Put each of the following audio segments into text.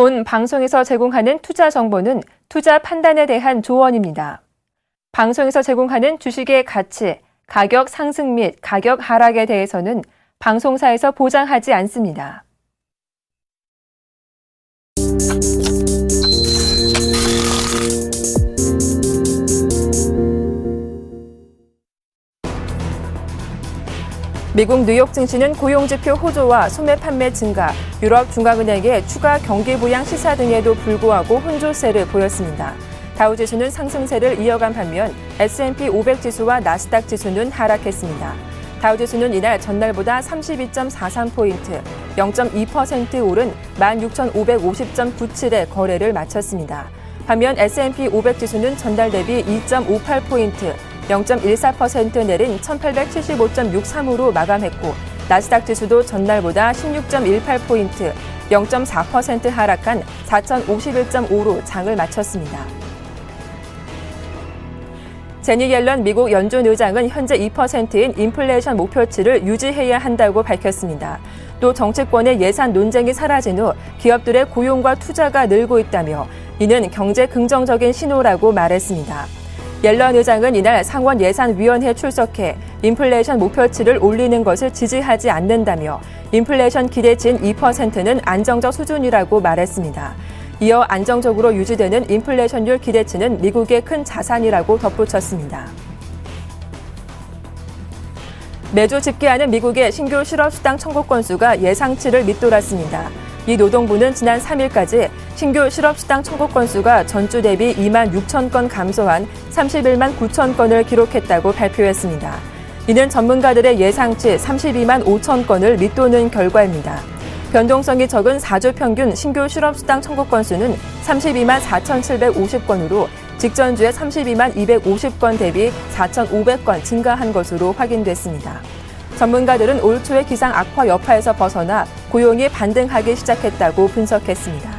본 방송에서 제공하는 투자 정보는 투자 판단에 대한 조언입니다. 방송에서 제공하는 주식의 가치, 가격 상승 및 가격 하락에 대해서는 방송사에서 보장하지 않습니다. 미국 뉴욕 증시는 고용지표 호조와 소매 판매 증가, 유럽 중앙은행의 추가 경기 부양 시사 등에도 불구하고 혼조세를 보였습니다. 다우지수는 상승세를 이어간 반면 S&P 500 지수와 나스닥 지수는 하락했습니다. 다우지수는 이날 전날보다 32.43포인트, 0.2% 오른 16,550.97의 거래를 마쳤습니다. 반면 S&P 500 지수는 전달 대비 2.58포인트, 0.14% 내린 1875.63으로 마감했고 나스닥 지수도 전날보다 16.18포인트, 0.4% 하락한 4051.5로 장을 마쳤습니다. 제니 옐런 미국 연준 의장은 현재 2%인 인플레이션 목표치를 유지해야 한다고 밝혔습니다. 또 정치권의 예산 논쟁이 사라진 후 기업들의 고용과 투자가 늘고 있다며 이는 경제 긍정적인 신호라고 말했습니다. 옐런 의장은 이날 상원 예산위원회에 출석해 인플레이션 목표치를 올리는 것을 지지하지 않는다며 인플레이션 기대치인 2%는 안정적 수준이라고 말했습니다. 이어 안정적으로 유지되는 인플레이션율 기대치는 미국의 큰 자산이라고 덧붙였습니다. 매주 집계하는 미국의 신규 실업수당 청구 건수가 예상치를 밑돌았습니다. 미 노동부는 지난 3일까지 신규 실업수당 청구 건수가 전주 대비 2만 6천 건 감소한 31만 9천 건을 기록했다고 발표했습니다. 이는 전문가들의 예상치 32만 5천 건을 밑도는 결과입니다. 변동성이 적은 4주 평균 신규 실업수당 청구 건수는 32만 4,750건으로 직전주에 32만 250건 대비 4,500건 증가한 것으로 확인됐습니다. 전문가들은 올 초의 기상 악화 여파에서 벗어나 고용이 반등하기 시작했다고 분석했습니다.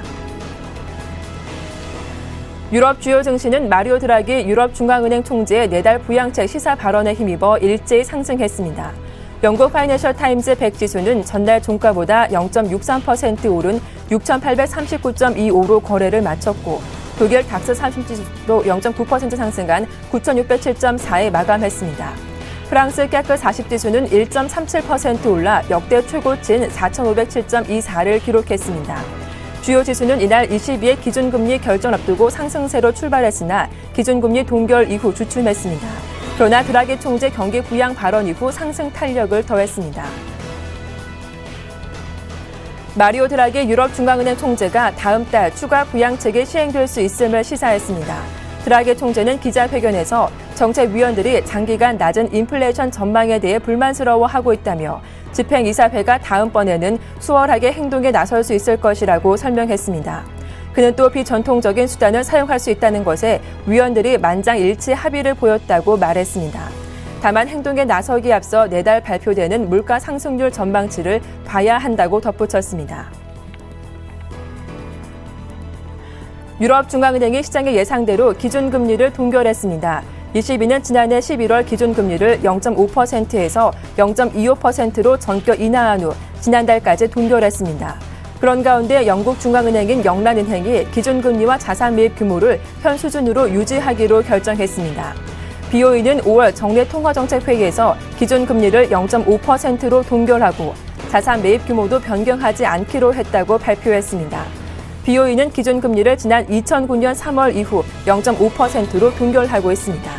유럽 주요 증시는 마리오 드라기 유럽 중앙은행 총재의 내달 부양책 시사 발언에 힘입어 일제히 상승했습니다. 영국 파이낸셜 타임즈 100 지수는 전날 종가보다 0.63% 오른 6,839.25로 거래를 마쳤고 독일 닥스 30 지수도 0.9% 상승한 9,607.4에 마감했습니다. 프랑스 깨끗 40 지수는 1.37% 올라 역대 최고치인 4,507.24를 기록했습니다. 주요 지수는 이날 22일 기준금리 결정 앞두고 상승세로 출발했으나 기준금리 동결 이후 주춤했습니다. 그러나 드라기 총재 경기 부양 발언 이후 상승 탄력을 더했습니다. 마리오 드라기 유럽 중앙은행 총재가 다음 달 추가 부양책이 시행될 수 있음을 시사했습니다. 드라기 총재는 기자회견에서 정책위원들이 장기간 낮은 인플레이션 전망에 대해 불만스러워하고 있다며 집행이사회가 다음번에는 수월하게 행동에 나설 수 있을 것이라고 설명했습니다. 그는 또 비전통적인 수단을 사용할 수 있다는 것에 위원들이 만장일치 합의를 보였다고 말했습니다. 다만 행동에 나서기에 앞서 내달 발표되는 물가 상승률 전망치를 봐야 한다고 덧붙였습니다. 유럽중앙은행이 시장의 예상대로 기준금리를 동결했습니다. ECB는 지난해 11월 기준금리를 0.5%에서 0.25%로 전격 인하한 후 지난달까지 동결했습니다. 그런 가운데 영국 중앙은행인 영란은행이 기준금리와 자산 매입 규모를 현 수준으로 유지하기로 결정했습니다. BOE는 5월 정례 통화정책회의에서 기준금리를 0.5%로 동결하고 자산 매입 규모도 변경하지 않기로 했다고 발표했습니다. BOE는 기준금리를 지난 2009년 3월 이후 0.5%로 동결하고 있습니다.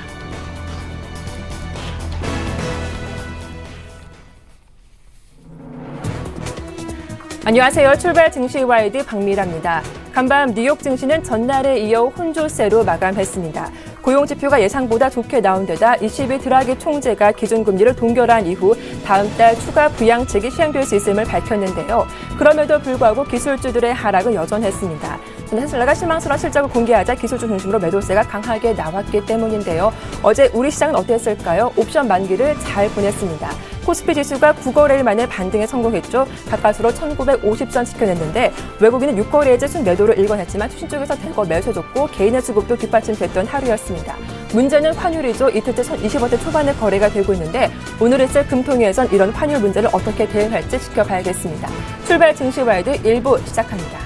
안녕하세요. 출발 증시와이드 박미라입니다. 간밤 뉴욕 증시는 전날에 이어 혼조세로 마감했습니다. 고용지표가 예상보다 좋게 나온 데다 22일 드라기 총재가 기준금리를 동결한 이후 다음 달 추가 부양책이 시행될 수 있음을 밝혔는데요. 그럼에도 불구하고 기술주들의 하락은 여전했습니다. 테슬라가 실망스러운 실적을 공개하자 기술주 중심으로 매도세가 강하게 나왔기 때문인데요. 어제 우리 시장은 어땠을까요? 옵션 만기를 잘 보냈습니다. 코스피 지수가 9거래일 만에 반등에 성공했죠. 가까스로 1950선 지켜냈는데 외국인은 6거래일째 순매도를 일궈냈지만 투신 쪽에서 대거 매수해줬고 개인의 수급도 뒷받침됐던 하루였습니다. 문제는 환율이죠. 이틀째 1020원대 초반에 거래가 되고 있는데 오늘 있을 금통위에선 이런 환율 문제를 어떻게 대응할지 지켜봐야겠습니다. 출발 증시와이드 1부 시작합니다.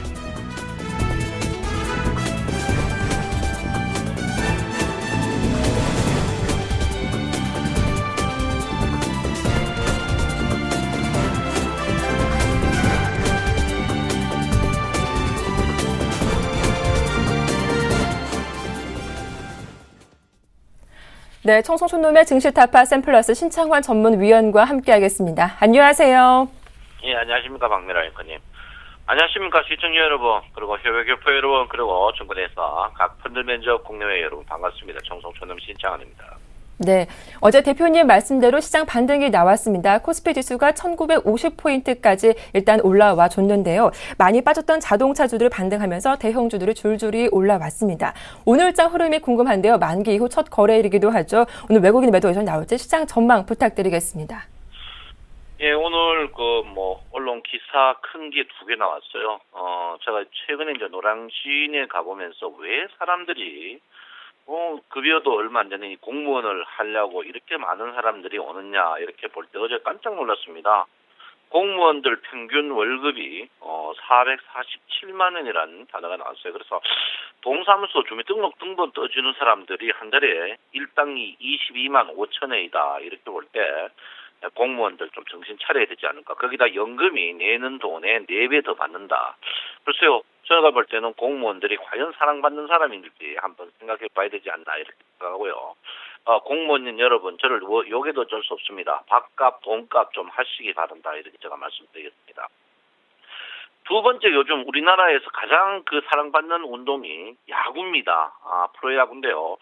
네, 청송촌놈의 증시타파 샘플러스 신창환 전문위원과 함께하겠습니다. 안녕하세요. 예, 안녕하십니까, 박미라 앵커님. 안녕하십니까, 시청자 여러분, 그리고 해외교포 여러분, 그리고 정부에서 각 펀드 면접 국내외 여러분 반갑습니다. 청송촌놈 신창환입니다. 네, 어제 대표님 말씀대로 시장 반등이 나왔습니다. 코스피 지수가 1950포인트까지 일단 올라와 줬는데요. 많이 빠졌던 자동차주들 반등하면서 대형주들이 줄줄이 올라왔습니다. 오늘장 흐름이 궁금한데요. 만기 이후 첫 거래일이기도 하죠. 오늘 외국인 매도 여전 나올지 시장 전망 부탁드리겠습니다. 예, 오늘 언론 기사 큰 게 2개 나왔어요. 제가 최근에 이제 노량진에 가보면서 왜 사람들이 급여도 얼마 안 되는 이 공무원을 하려고 이렇게 많은 사람들이 오느냐, 이렇게 볼 때 어제 깜짝 놀랐습니다. 공무원들 평균 월급이 447만 원이라는 단어가 나왔어요. 그래서 동사무소 주민등록 등본 떠주는 사람들이 한 달에 일당이 22만 5천 원이다. 이렇게 볼 때 공무원들 좀 정신 차려야 되지 않을까. 거기다 연금이 내는 돈의 4배 더 받는다. 글쎄요, 제가 볼 때는 공무원들이 과연 사랑받는 사람인지 한번 생각해 봐야 되지 않나, 이렇게 생각하고요. 공무원인 여러분, 저를 욕해도 어쩔 수 없습니다. 밥값, 돈값 좀 하시기 바란다, 이렇게 제가 말씀드리겠습니다. 두 번째, 요즘 우리나라에서 가장 사랑받는 운동이 야구입니다. 프로야구인데요.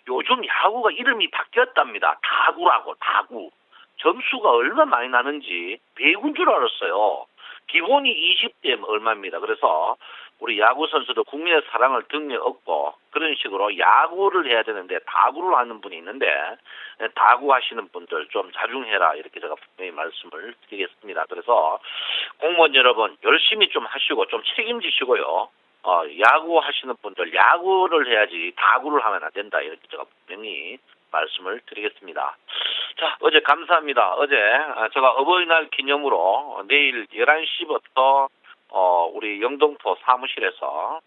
요즘 야구가 이름이 바뀌었답니다. 다구라고, 다구. 점수가 얼마 많이 나는지 배구인 줄 알았어요. 기본이 20대 얼마입니다. 그래서 우리 야구 선수도 국민의 사랑을 등에 얻고 그런 식으로 야구를 해야 되는데 다구를 하는 분이 있는데, 다구 하시는 분들 좀 자중해라, 이렇게 제가 분명히 말씀을 드리겠습니다. 그래서 공무원 여러분 열심히 좀 하시고 좀 책임지시고요. 야구 하시는 분들 야구를 해야지 다구를 하면 안 된다, 이렇게 제가 분명히 말씀을 드리겠습니다. 자, 어제 감사합니다. 어제 제가 어버이날 기념으로 내일 11시부터 우리 영등포 사무실에서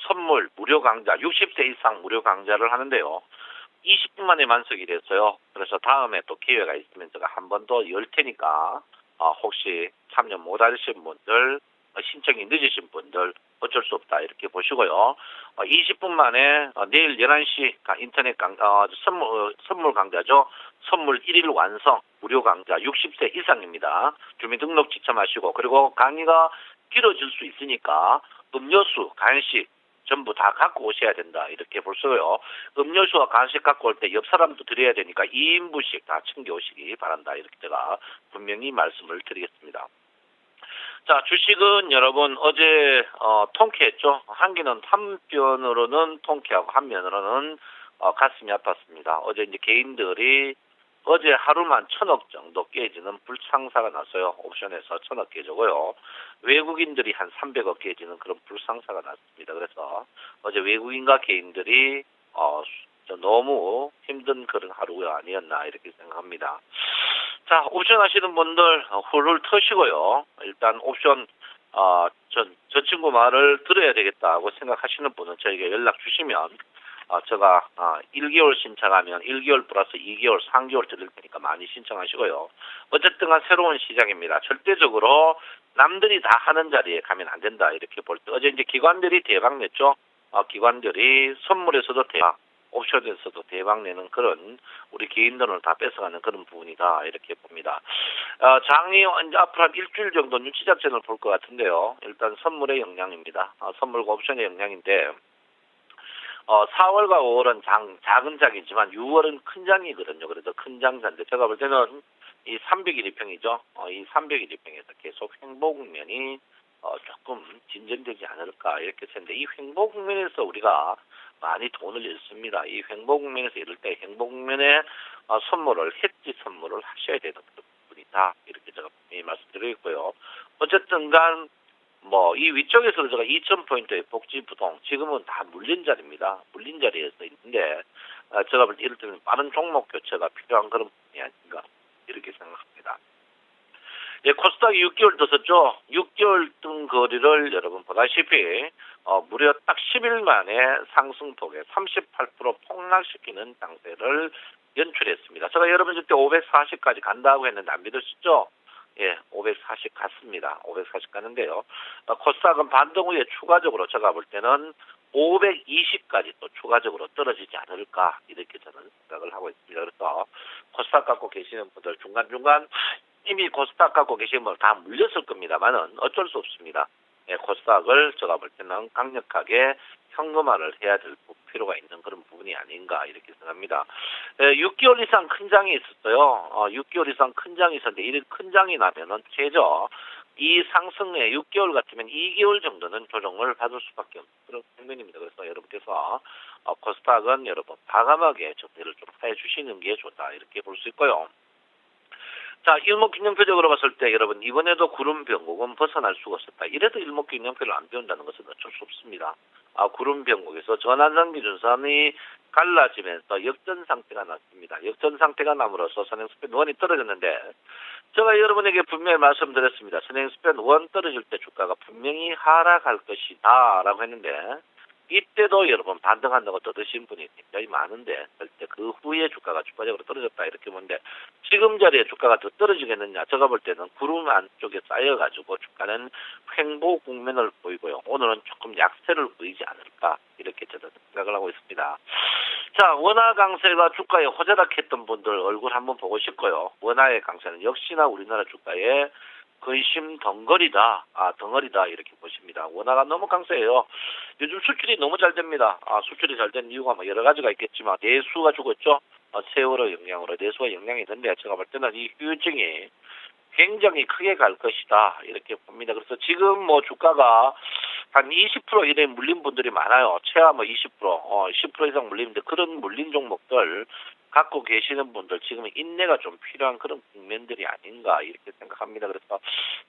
선물 무료 강좌, 60세 이상 무료 강좌를 하는데요. 20분 만에 만석이 됐어요. 그래서 다음에 또 기회가 있으면 제가 한 번 더 열 테니까 혹시 참여 못 하신 분들, 신청이 늦으신 분들 어쩔 수 없다, 이렇게 보시고요. 20분 만에 내일 11시 인터넷 선물 강좌죠. 선물 1일 완성 무료 강좌 60세 이상입니다. 주민등록 지참하시고, 그리고 강의가 길어질 수 있으니까 음료수, 간식 전부 다 갖고 오셔야 된다, 이렇게 볼 수고요. 음료수와 간식 갖고 올 때 옆 사람도 드려야 되니까 2인분씩 다 챙겨오시기 바란다, 이렇게 제가 분명히 말씀을 드리겠습니다. 자, 주식은 여러분 어제 통쾌했죠. 한기는 한편으로는 통쾌하고 한면으로는 가슴이 아팠습니다. 어제 이제 개인들이 어제 하루만 1,000억 정도 깨지는 불상사가 났어요. 옵션에서 1,000억 깨지고요. 외국인들이 한 300억 깨지는 그런 불상사가 났습니다. 그래서 어제 외국인과 개인들이 너무 힘든 그런 하루가 아니었나, 이렇게 생각합니다. 자, 옵션 하시는 분들 훌훌 터시고요. 일단 옵션 저 친구 말을 들어야 되겠다고 생각하시는 분은 저에게 연락 주시면 제가 1개월 신청하면 1개월 플러스 2개월, 3개월 드릴 테니까 많이 신청하시고요. 어쨌든 간 새로운 시장입니다. 절대적으로 남들이 다 하는 자리에 가면 안 된다, 이렇게 볼 때 어제 이제 기관들이 대박 냈죠. 기관들이 선물에서도 대박, 옵션에서도 대박 내는 그런 우리 개인들을 다 뺏어가는 그런 부분이다, 이렇게 봅니다. 장이 이제 앞으로 한 일주일 정도 눈치 작전을 볼 것 같은데요. 일단 선물의 영향입니다. 선물과 옵션의 영향인데 4월과 5월은 작은 장이지만 6월은 큰 장이거든요. 그래서 큰 장사인데 제가 볼 때는 이 301일평이죠. 이 301일평에서 계속 횡보 국면이 조금 진전되지 않을까, 이렇게 생각하는데 이 횡보 국면에서 우리가 많이 돈을 잃습니다. 이 횡보 국면에서 이럴 때 횡보 국면에 선물을, 해지 선물을 하셔야 되는 그런 부분이다, 이렇게 제가 말씀드리고요. 어쨌든 간 이 위쪽에서도 제가 2,000포인트의 복지부동 지금은 다 물린 자리입니다. 물린 자리에서 있는데 제가 볼 때 이럴 때는 빠른 종목 교체가 필요한 그런 부분이 아닌가, 이렇게 생각합니다. 예, 코스닥이 6개월 더 썼죠. 6개월 뜬 거리를 여러분 보다시피 무려 딱 10일 만에 상승폭에 38% 폭락시키는 장세를 연출했습니다. 제가 여러분 그때 540까지 간다고 했는데 안 믿으시죠? 예, 540 갔습니다. 540 가는데요. 코스닥은 반등 후에 추가적으로 제가 볼 때는 520까지 또 추가적으로 떨어지지 않을까 이렇게 저는 생각을 하고 있습니다. 그래서 코스닥 갖고 계시는 분들 중간중간 이미 코스닥 갖고 계시는 분들 다 물렸을 겁니다만은 어쩔 수 없습니다. 예, 코스닥을 제가 볼 때는 강력하게 현금화를 해야 될 필요가 있는 그런 부분이 아닌가 이렇게 생각합니다. 6개월 이상 큰 장이 있었어요. 6개월 이상 큰 장이 있었는데 이 큰 장이 나면은 최저 이 상승에 6개월 같으면 2개월 정도는 조정을 받을 수밖에 없는 그런 국면입니다. 그래서 여러분께서 코스닥은 여러분 과감하게 정리를 좀 해주시는 게 좋다 이렇게 볼 수 있고요. 자, 일목균형표적으로 봤을 때 여러분 이번에도 구름 변곡은 벗어날 수가 없었다. 이래도 일목균형표를 안 배운다는 것은 어쩔 수 없습니다. 구름 변곡에서 전환선 기준선이 갈라지면서 역전 상태가 났습니다. 역전 상태가 남으로써 선행스팬 1이 떨어졌는데 제가 여러분에게 분명히 말씀드렸습니다. 선행스팬 1 떨어질 때 주가가 분명히 하락할 것이다 라고 했는데 이때도 여러분 반등한다고 떠드신 분이 굉장히 많은데 절대 그 후에 주가가 추가적으로 떨어졌다 이렇게 보는데 지금 자리에 주가가 더 떨어지겠느냐 제가 볼 때는 구름 안쪽에 쌓여가지고 주가는 횡보 국면을 보이고요. 오늘은 조금 약세를 보이지 않을까 이렇게 저는 생각을 하고 있습니다. 자, 원화 강세가 주가에 호재락했던 분들 얼굴 한번 보고 싶고요. 원화의 강세는 역시나 우리나라 주가에 근심 덩어리다, 덩어리다, 이렇게 보십니다. 원화가 너무 강세예요. 요즘 수출이 너무 잘 됩니다. 수출이 잘 된 이유가 뭐 여러 가지가 있겠지만, 내수가 죽었죠? 세월호 영향으로 내수가 영향이 있는데, 제가 볼 때는 이 후유증이 굉장히 크게 갈 것이다, 이렇게 봅니다. 그래서 지금 뭐 주가가 한 20% 이내 물린 분들이 많아요. 최하 뭐 20%, 10% 이상 물리는데 그런 물린 종목들, 갖고 계시는 분들 지금 인내가 좀 필요한 그런 국면들이 아닌가 이렇게 생각합니다. 그래서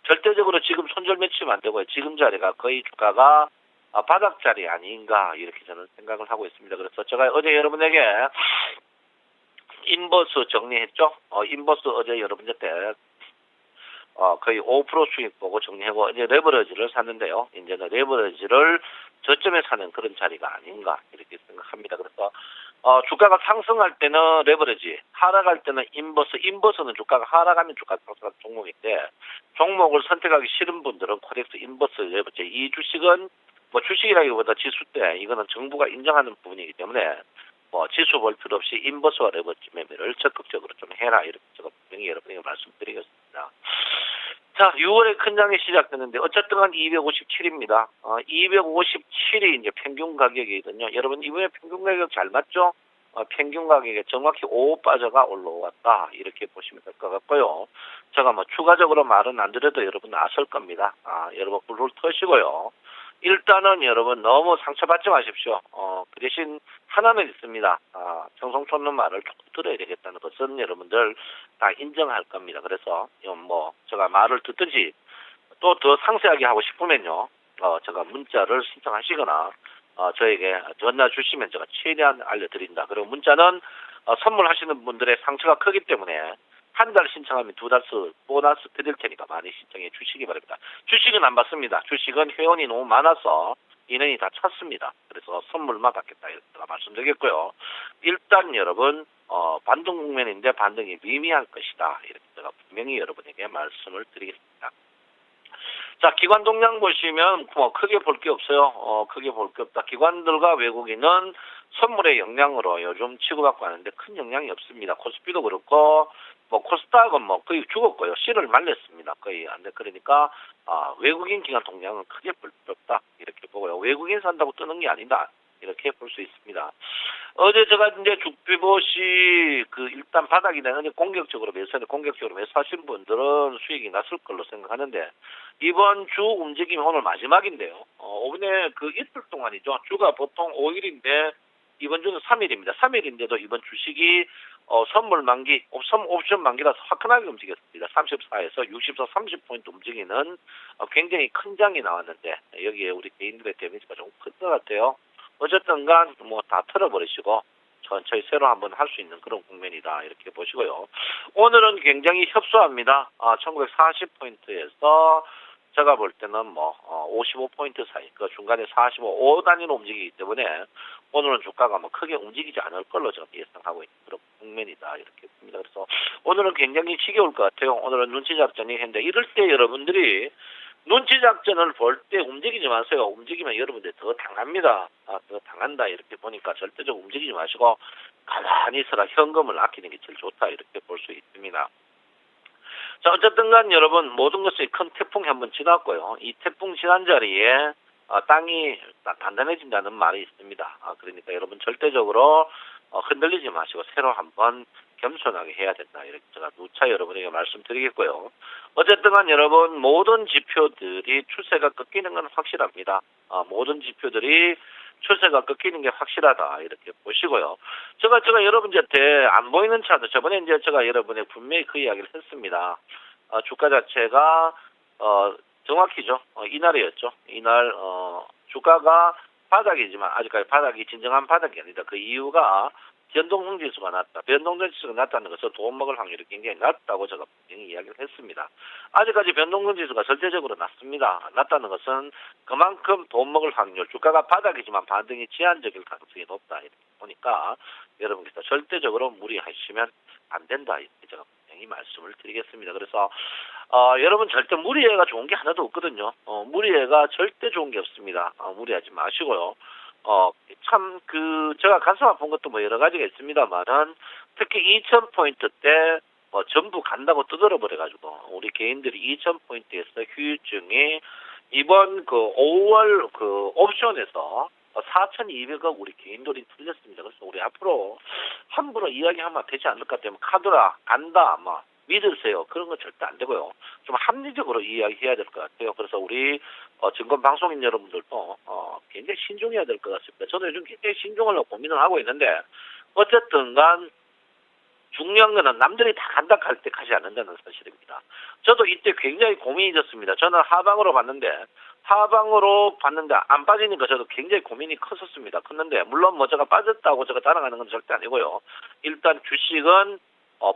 절대적으로 지금 손절 매치면 안 되고요. 지금 자리가 거의 주가가 바닥 자리 아닌가 이렇게 저는 생각을 하고 있습니다. 그래서 제가 어제 여러분에게 인버스 정리했죠. 인버스 어제 여러분한테 거의 5% 수익 보고 정리하고 이제 레버리지를 샀는데요. 이제는 레버리지를 저점에 사는 그런 자리가 아닌가 이렇게 생각합니다. 그래서 주가가 상승할 때는 레버리지, 하락할 때는 인버스. 인버스는 주가가 하락하면 주가가 상승하는 종목인데 종목을 선택하기 싫은 분들은 코덱스 인버스 레버리지. 이 주식은 뭐 주식이라기보다 지수 때 이거는 정부가 인정하는 부분이기 때문에 뭐 지수 볼 필요 없이 인버스와 레버리지 매매를 적극적으로 좀 해라 이렇게 제가 분명히 여러분에게 말씀드리겠습니다. 자, 6월에 큰 장이 시작됐는데 어쨌든 한 257입니다. 257이 이제 평균 가격이거든요. 여러분 이번에 평균 가격 잘 맞죠? 평균 가격에 정확히 5 빠져가 올라왔다 이렇게 보시면 될 것 같고요. 제가 뭐 추가적으로 말은 안 드려도 여러분 아실 겁니다. 여러분 불을 터시고요. 일단은 여러분 너무 상처받지 마십시오. 그 대신 하나는 있습니다. 정성촌는 말을 조금 들어야 되겠다는 것은 여러분들 다 인정할 겁니다. 그래서 뭐 제가 말을 듣든지 또 더 상세하게 하고 싶으면요. 제가 문자를 신청하시거나 저에게 전화 주시면 제가 최대한 알려드린다. 그리고 문자는 선물하시는 분들의 상처가 크기 때문에 한 달 신청하면 2달수 보너스 드릴 테니까 많이 신청해 주시기 바랍니다. 주식은 안 받습니다. 주식은 회원이 너무 많아서 인원이 다 찼습니다. 그래서 선물만 받겠다 이렇게 말씀드리겠고요. 일단 여러분 반등 국면인데 반등이 미미할 것이다. 이렇게 제가 분명히 여러분에게 말씀을 드리겠습니다. 자, 기관 동향 보시면 뭐 크게 볼 게 없어요. 크게 볼 게 없다. 기관들과 외국인은 선물의 영향으로 요즘 치고받고 하는데 큰 영향이 없습니다. 코스피도 그렇고 뭐 코스닥은 뭐 거의 죽었고요. 씨를 말렸습니다. 거의 안 돼. 그러니까 외국인 기관 동향은 크게 볼 필요 없다. 이렇게 보고요. 외국인 산다고 뜨는 게 아니다. 이렇게 볼 수 있습니다. 어제 제가 이제 죽비봇이 일단 바닥이나 공격적으로 매수하신 분들은 수익이 났을 걸로 생각하는데 이번 주 움직임이 오늘 마지막인데요. 오늘 이틀 동안이죠. 주가 보통 5일인데 이번 주는 3일입니다. 3일인데도 이번 주식이 선물 만기, 옵션 만기라서 화끈하게 움직였습니다. 34에서 64, 30포인트 움직이는 굉장히 큰 장이 나왔는데 여기에 우리 개인들의 데미지가 좀 큰 것 같아요. 어쨌든 간 뭐 다 털어버리시고 천천히 새로 한번 할 수 있는 그런 국면이다 이렇게 보시고요. 오늘은 굉장히 협소합니다. 1940포인트에서 제가 볼 때는 뭐 55포인트 사이, 중간에 45, 5단위로 움직이기 때문에 오늘은 주가가 뭐 크게 움직이지 않을 걸로 제가 예상하고 있는 그런 국면이다 이렇게 봅니다. 그래서 오늘은 굉장히 지겨울 것 같아요. 오늘은 눈치 작전이 했는데 이럴 때 여러분들이 눈치 작전을 볼 때 움직이지 마세요. 움직이면 여러분들 더 당합니다. 더 당한다 이렇게 보니까 절대적으로 움직이지 마시고 가만히 있어라. 현금을 아끼는 게 제일 좋다 이렇게 볼 수 있습니다. 자, 어쨌든 간 여러분 모든 것이 큰 태풍이 한번 지났고요. 이 태풍 지난 자리에 땅이 단단해진다는 말이 있습니다. 그러니까 여러분 절대적으로 흔들리지 마시고 새로 한번 겸손하게 해야 된다. 이렇게 제가 누차 여러분에게 말씀드리겠고요. 어쨌든 간 여러분 모든 지표들이 추세가 꺾이는 건 확실합니다. 모든 지표들이 추세가 꺾이는 게 확실하다. 이렇게 보시고요. 제가 여러분한테 안 보이는 차트 저번에 이제 제가 여러분에 분명히 그 이야기를 했습니다. 주가 자체가 정확히죠. 이날이었죠. 이날 주가가 바닥이지만 아직까지 바닥이 진정한 바닥이 아니다. 그 이유가 변동성 지수가 낮다. 변동성 지수가 낮다는 것은 돈 먹을 확률이 굉장히 낮다고 제가 분명히 이야기를 했습니다. 아직까지 변동성 지수가 절대적으로 낮습니다. 낮다는 것은 그만큼 돈 먹을 확률, 주가가 바닥이지만 반등이 제한적일 가능성이 높다. 이렇게 보니까 여러분께서 절대적으로 무리하시면 안 된다. 이렇게 제가 분명히 말씀을 드리겠습니다. 그래서 여러분 절대 무리해가 좋은 게 하나도 없거든요. 무리해가 절대 좋은 게 없습니다. 무리하지 마시고요. 제가 가슴 아픈 것도 뭐 여러 가지가 있습니다만은 특히 2000포인트 때 전부 간다고 뜯어버려가지고 우리 개인들이 2000포인트에서 휴유증이 이번 5월 옵션에서 4,200억 우리 개인들이 틀렸습니다. 그래서 우리 앞으로 함부로 이야기하면 되지 않을까 때문에 카드라 간다 믿으세요. 그런 건 절대 안 되고요. 좀 합리적으로 이야기해야 될 것 같아요. 그래서 우리 증권 방송인 여러분들도 굉장히 신중해야 될 것 같습니다. 저도 요즘 굉장히 신중하려고 고민을 하고 있는데 어쨌든 간 중요한 거는 남들이 다 간다 할 때 가지 않는다는 사실입니다. 저도 이때 굉장히 고민이 됐습니다. 저는 하방으로 봤는데 안 빠지니까 저도 굉장히 고민이 컸었습니다. 컸는데 물론 제가 빠졌다고 제가 자랑하는 건 절대 아니고요. 일단 주식은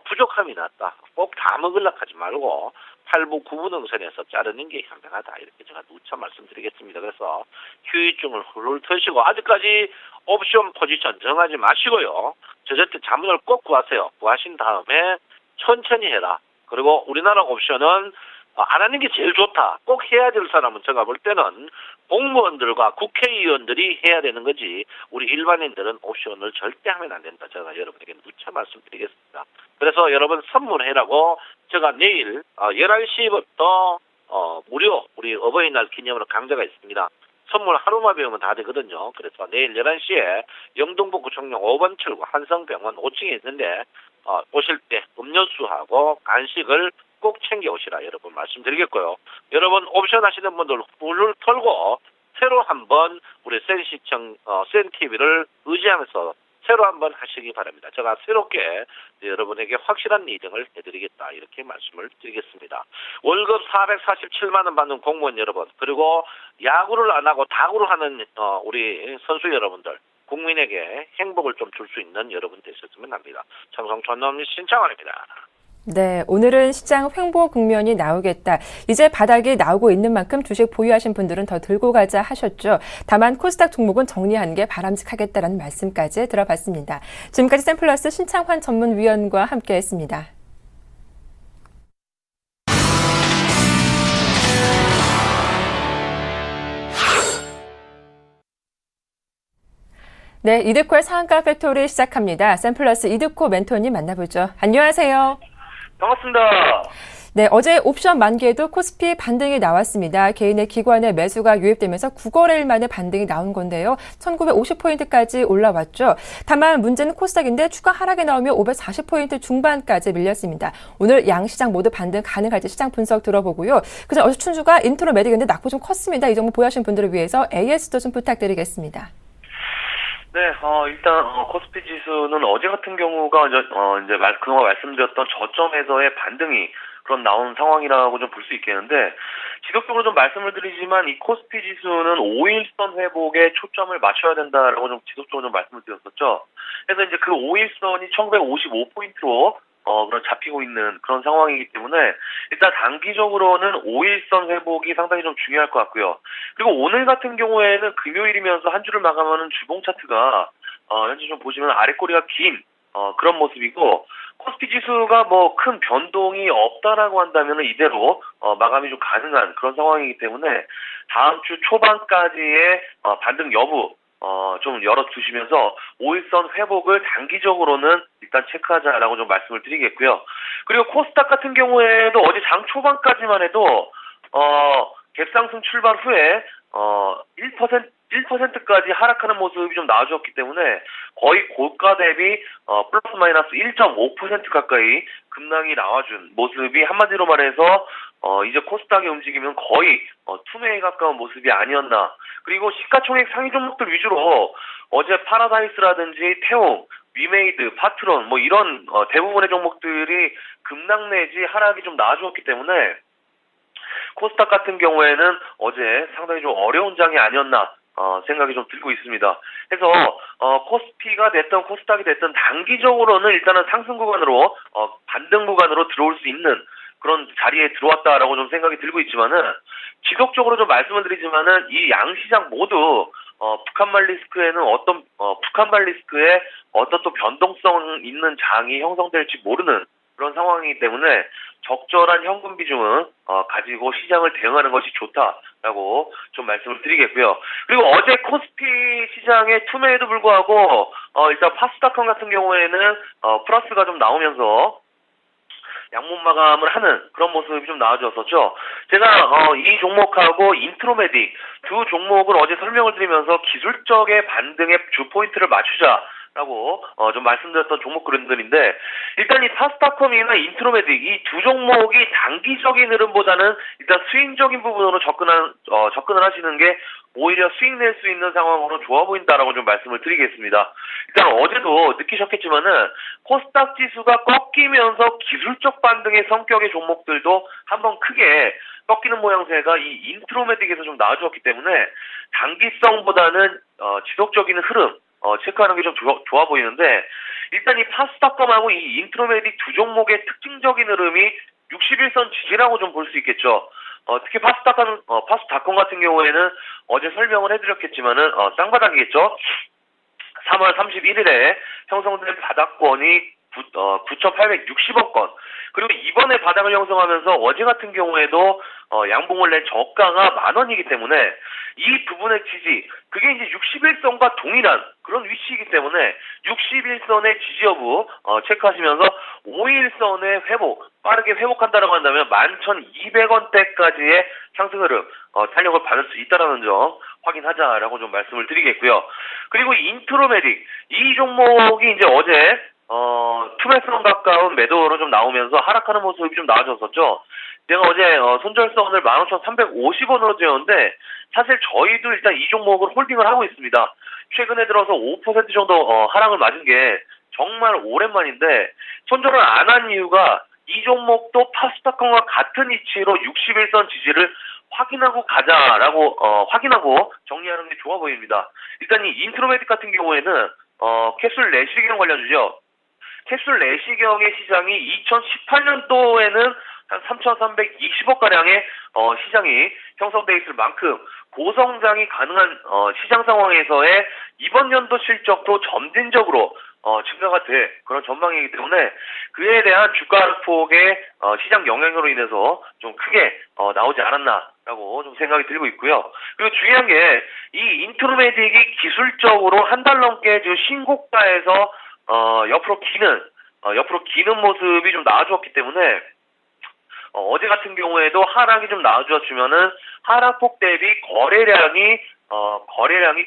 부족함이 났다. 꼭 다 먹으려고 하지 말고 8부 9부 능선에서 자르는 게 현명하다. 이렇게 제가 누차 말씀드리겠습니다. 그래서 휴유증을 훌훌 터시고 아직까지 옵션 포지션 정하지 마시고요. 저때 자문을 꼭 구하세요. 구하신 다음에 천천히 해라. 그리고 우리나라 옵션은 안 하는 게 제일 좋다. 꼭 해야 될 사람은 제가 볼 때는 공무원들과 국회의원들이 해야 되는 거지 우리 일반인들은 옵션을 절대 하면 안 된다. 제가 여러분에게 누차 말씀드리겠습니다. 그래서 여러분 선물해라고 제가 내일 11시부터 무료 우리 어버이날 기념으로 강좌가 있습니다. 선물 하루만 배우면 다 되거든요. 그래서 내일 11시에 영등포 구청역 5번 출구 한성병원 5층에 있는데 오실 때 음료수하고 간식을 꼭 챙겨 오시라 여러분 말씀드리겠고요. 여러분 옵션 하시는 분들 훌훌 털고 새로 한번 우리 센시청 센TV를 의지하면서 새로 한번 하시기 바랍니다. 제가 새롭게 여러분에게 확실한 리딩을 해드리겠다 이렇게 말씀을 드리겠습니다. 월급 447만 원 받는 공무원 여러분 그리고 야구를 안 하고 다구를 하는 우리 선수 여러분들 국민에게 행복을 좀 줄 수 있는 여러분 되셨으면 합니다. 청송 전남 신창환입니다. 네, 오늘은 시장 횡보 국면이 나오겠다. 이제 바닥이 나오고 있는 만큼 주식 보유하신 분들은 더 들고 가자 하셨죠. 다만 코스닥 종목은 정리하는 게 바람직하겠다라는 말씀까지 들어봤습니다. 지금까지 샘플러스 신창환 전문위원과 함께했습니다. 네, 이득코의 상한가 팩토리 시작합니다. 샘플러스 이득코 멘토님 만나보죠. 안녕하세요. 반갑습니다. 네, 어제 옵션 만기에도 코스피 반등이 나왔습니다. 개인의 기관의 매수가 유입되면서 9거래일 만에 반등이 나온 건데요. 1950포인트까지 올라왔죠. 다만 문제는 코스닥인데 추가 하락이 나오며 540포인트 중반까지 밀렸습니다. 오늘 양 시장 모두 반등 가능할지 시장 분석 들어보고요. 그전 어제 춘주가 인트로 매직인데 낙폭 좀 컸습니다. 이 종목 보유하신 분들을 위해서 AS도 좀 부탁드리겠습니다. 네, 일단 코스피 지수는 어제 같은 경우가 이제 그동안 말씀드렸던 저점에서의 반등이 그런 나온 상황이라고 좀 볼 수 있겠는데 지속적으로 좀 말씀을 드리지만 이 코스피 지수는 5일선 회복에 초점을 맞춰야 된다라고 좀 지속적으로 좀 말씀을 드렸었죠. 그래서 이제 그 5일선이 1955포인트로 그런 잡히고 있는 그런 상황이기 때문에 일단 단기적으로는 5일선 회복이 상당히 좀 중요할 것 같고요. 그리고 오늘 같은 경우에는 금요일이면서 한 주를 마감하는 주봉 차트가 현재 좀 보시면 아랫꼬리가 긴 그런 모습이고 코스피 지수가 뭐 큰 변동이 없다라고 한다면 이대로 마감이 좀 가능한 그런 상황이기 때문에 다음 주 초반까지의 반등 여부 좀 열어두시면서 5일선 회복을 단기적으로는 일단 체크하자라고 좀 말씀을 드리겠고요. 그리고 코스닥 같은 경우에도 어제 장 초반까지만 해도 갭상승 출발 후에 1%까지 하락하는 모습이 좀 나와주었기 때문에 거의 고가 대비 플러스 마이너스 1.5% 가까이 급락이 나와준 모습이 한마디로 말해서 이제 코스닥의 움직임은 거의 투매에 가까운 모습이 아니었나. 그리고 시가총액 상위 종목들 위주로 어제 파라다이스라든지 태웅, 위메이드, 파트론 뭐 이런 대부분의 종목들이 급락 내지 하락이 좀 나와주었기 때문에 코스닥 같은 경우에는 어제 상당히 좀 어려운 장이 아니었나 생각이 좀 들고 있습니다. 그래서 코스피가 됐든 코스닥이 됐든 단기적으로는 일단은 상승 구간으로 반등 구간으로 들어올 수 있는 그런 자리에 들어왔다라고 좀 생각이 들고 있지만은 지속적으로 좀 말씀을 드리지만은 이 양시장 모두 북한발 리스크에는 북한발 리스크에 어떤 또 변동성 있는 장이 형성될지 모르는 그런 상황이기 때문에 적절한 현금 비중은 가지고 시장을 대응하는 것이 좋다라고 좀 말씀을 드리겠고요. 그리고 어제 코스피 시장의 투매에도 불구하고 일단 파스타컴 같은 경우에는 플러스가 좀 나오면서 양몸 마감을 하는 그런 모습이 좀 나와줬었죠. 제가 이 종목하고 인트로메딕 두 종목을 어제 설명을 드리면서 기술적의 반등의 주 포인트를 맞추자라고 좀 말씀드렸던 종목들인데 일단 이 파스타컴이나 인트로메딕 이 두 종목이 단기적인 흐름보다는 일단 스윙적인 부분으로 접근을 하시는 게 오히려 수익 낼 수 있는 상황으로 좋아 보인다라고 좀 말씀을 드리겠습니다. 일단 어제도 느끼셨겠지만은 코스닥 지수가 꺾이면서 기술적 반등의 성격의 종목들도 한번 크게 꺾이는 모양새가 이 인트로메딕에서 좀 나와주었기 때문에 단기성보다는 지속적인 흐름 체크하는 게 좀 좋아 보이는데 일단 이 파스타컴하고 이 인트로메딕 두 종목의 특징적인 흐름이 61선 지지라고 좀 볼 수 있겠죠. 특히 파스타컴 같은 경우에는 어제 설명을 해드렸겠지만은 쌍바닥이겠죠. 3월 31일에 형성된 바닥권이 9,860원권. 그리고 이번에 바닥을 형성하면서 어제 같은 경우에도 양봉을 낸 저가가 10,000원이기 때문에 이 부분의 지지, 그게 이제 61선과 동일한 그런 위치이기 때문에 61선의 지지 여부 체크하시면서 5일선의 회복, 빠르게 회복한다라고 한다면 11,200원대까지의 상승 흐름 탄력을 받을 수 있다라는 점 확인하자라고 좀 말씀을 드리겠고요. 그리고 인트로메딕 이 종목이 이제 어제 투매성 가까운 매도로 좀 나오면서 하락하는 모습이 좀 나와줬었죠. 제가 어제 손절선을 15,350원으로 재었는데 사실 저희도 일단 이 종목을 홀딩을 하고 있습니다. 최근에 들어서 5% 정도 하락을 맞은 게 정말 오랜만인데 손절을 안 한 이유가 이 종목도 파스타컴과 같은 위치로 61선 지지를 확인하고 가자라고 확인하고 정리하는 게 좋아 보입니다. 일단 이 인트로메딕 같은 경우에는 캡슐 내시경 관련주죠. 캡슐 내시경의 시장이 2018년도에는 한 3,320억가량의 시장이 형성되어 있을 만큼 고성장이 가능한 시장 상황에서의 이번 연도 실적도 점진적으로 증가가 될 그런 전망이기 때문에 그에 대한 주가 폭의 시장 영향으로 인해서 좀 크게 나오지 않았나라고 좀 생각이 들고 있고요. 그리고 중요한 게 이 인트로메딕이 기술적으로 한 달 넘게 지금 신고가에서 옆으로 기는 모습이 좀 나와주었기 때문에 어제 같은 경우에도 하락이 좀 나와주었으면은 하락폭 대비 거래량이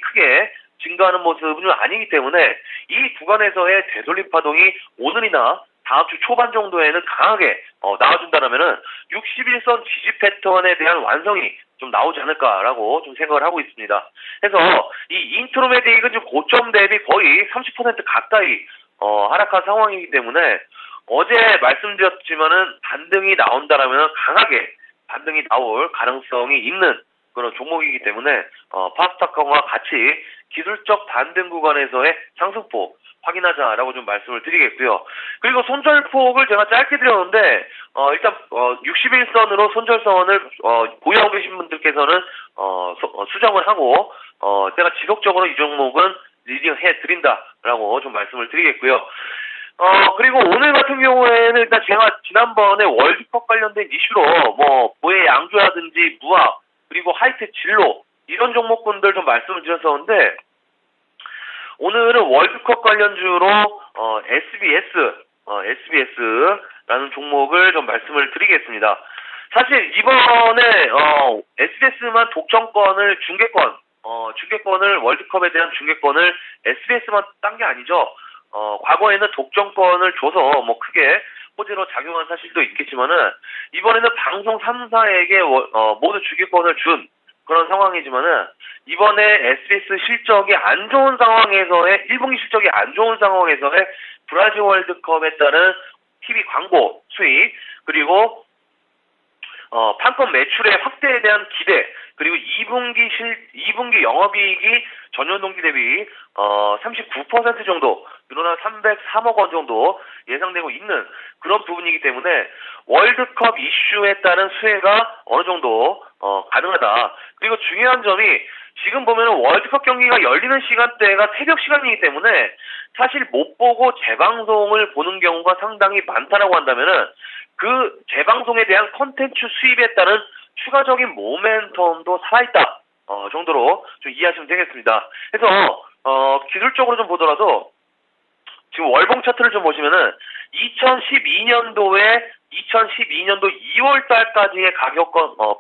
크게 증가하는 모습은 좀 아니기 때문에 이 구간에서의 되돌림 파동이 오늘이나 다음 주 초반 정도에는 강하게 나와준다면은 61선 지지 패턴에 대한 완성이 좀 나오지 않을까라고 좀 생각을 하고 있습니다. 그래서 이 인트로메딕은 지금 고점 대비 거의 30% 가까이 하락한 상황이기 때문에 어제 말씀드렸지만은 반등이 나온다라면 강하게 반등이 나올 가능성이 있는 그런 종목이기 때문에 파스타컴과 같이 기술적 반등 구간에서의 상승폭 확인하자라고 좀 말씀을 드리겠고요. 그리고 손절폭을 제가 짧게 드렸는데 일단 61선으로 손절선을 보유하고 계신 분들께서는 수정을 하고 제가 지속적으로 이 종목은 리딩해 드린다라고 좀 말씀을 드리겠고요. 그리고 오늘 같은 경우에는 일단 제가 지난번에 월드컵 관련된 이슈로 뭐 보혜 양조라든지 무학 그리고 하이텍 진로 이런 종목군들 좀 말씀을 드렸었는데 오늘은 월드컵 관련주로 SBS라는 종목을 좀 말씀을 드리겠습니다. 사실 이번에 SBS만 독점권을 중계권을 월드컵에 대한 중계권을 SBS만 딴 게 아니죠. 과거에는 독점권을 줘서 뭐 크게 호재로 작용한 사실도 있겠지만은 이번에는 방송 3사에게 모두 주계권을 준 그런 상황이지만은 이번에 SBS 실적이 안 좋은 상황에서의 1분기 실적이 안 좋은 상황에서의 브라질 월드컵에 따른 TV 광고 수익 그리고 판권 매출의 확대에 대한 기대 그리고 2분기 영업이익이 전년 동기 대비 39% 정도 늘어난 303억 원 정도 예상되고 있는 그런 부분이기 때문에 월드컵 이슈에 따른 수혜가 어느 정도 가능하다. 그리고 중요한 점이 지금 보면 월드컵 경기가 열리는 시간대가 새벽 시간이기 때문에 사실 못 보고 재방송을 보는 경우가 상당히 많다라고 한다면은 그 재방송에 대한 컨텐츠 수입에 따른 추가적인 모멘텀도 살아있다 정도로 좀 이해하시면 되겠습니다. 그래서 기술적으로 좀 보더라도 지금 월봉 차트를 좀 보시면은 2012년도 2월 달까지의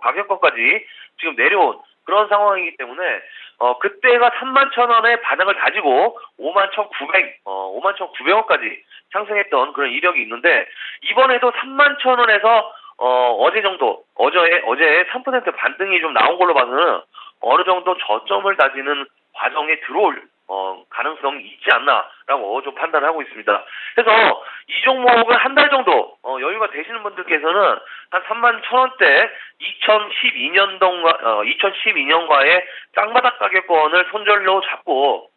가격권까지 지금 내려온 그런 상황이기 때문에 그때가 31,000원에 바닥을 다지고 51,900원까지 상승했던 그런 이력이 있는데 이번에도 31,000원에서 어제 3% 반등이 좀 나온 걸로 봐서는 어느 정도 저점을 다지는 과정에 들어올 가능성이 있지 않나라고 좀 판단을 하고 있습니다. 그래서 이 종목은 한 달 정도 여유가 되시는 분들께서는 한 31,000원대 2012년과의 쌍바닥 가격권을 손절로 잡고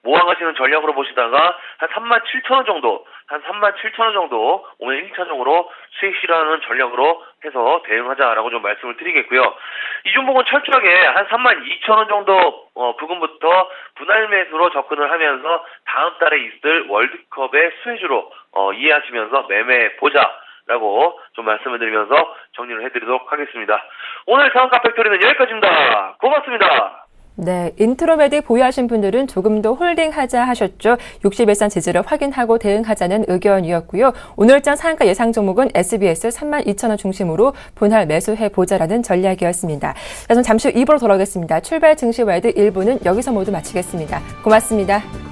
모아가시는 전략으로 보시다가 한 37,000원 정도 오늘 1차적으로 수익 실현하는 전략으로 해서 대응하자라고 좀 말씀을 드리겠고요. 이 종목은 철저하게 한 32,000원 정도 부근부터 분할 매수로 접근을 하면서 다음 달에 있을 월드컵의 수혜주로 이해하시면서 매매해 보자라고 좀 말씀을 드리면서 정리를 해드리도록 하겠습니다. 오늘 자원가 팩토리는 여기까지입니다. 고맙습니다. 네, 인트로메디 보유하신 분들은 조금 더 홀딩하자 하셨죠. 61선 지지를 확인하고 대응하자는 의견이었고요. 오늘장 상한가 예상 종목은 SBS 32,000원 중심으로 분할 매수해보자라는 전략이었습니다. 자, 전 잠시 후 2부로 돌아오겠습니다. 출발 증시 와이드 1부는 여기서 모두 마치겠습니다. 고맙습니다.